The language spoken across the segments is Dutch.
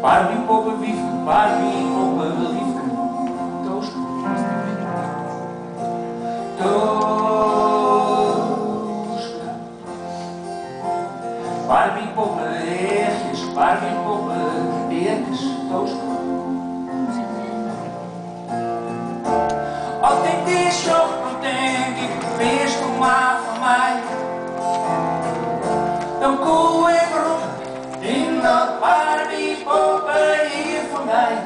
Barbie poppenwiefke, Barbie poppenliefke, Tooske. Tooske. Barbie poppeneertjes, Barbie poppeneertjes, Tooske. Als ik die zocht, dan denk ik, wees toch maar van mij. Dan koel ik rond in dat Barbie poppen hier voor mij.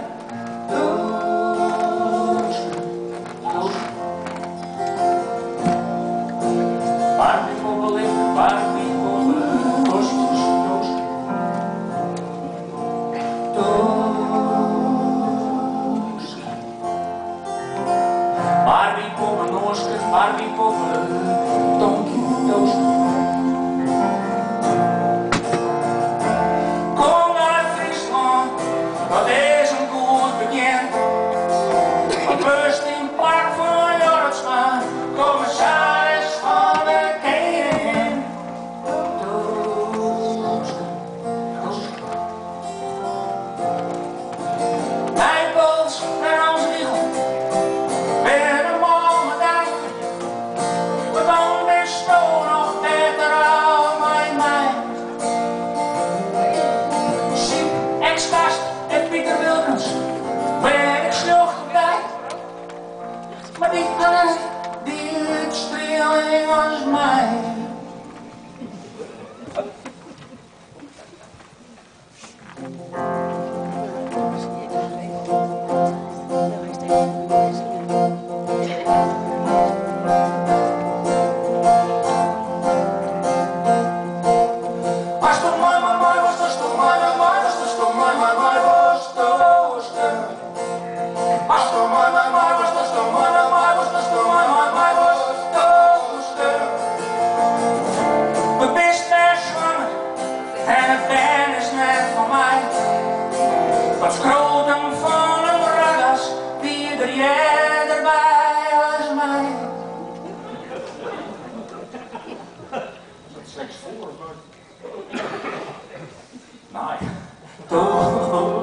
Tooske, Tooske. Barbie poppen liefde, Barbie poppen kostjes, Tooske. Tooske. Barbie poppen Nooske, Barbie poppen Tonkje, Tooske. Dat is een goed bekend. Wat rust in plak van Jortsma, commissaris van de KNN. Tooske, Tooske. Nijpels en Ansriegel, weer een Mohamedijn. Maar dan best nog beter al mijn mij. Siep, ex-gast. Pieter Wilkens, ben ik sloeg bij. Maar die alles, die uitstreling als mij. Was toch mooi, mooi, mooi, was toch mooi, mooi, mooi, was toch mooi, mooi, mooi. En het ben is net van mij. Wat schroten van een ragas, die er jij erbij als mij. Seks voor, maar... Nee. Toch.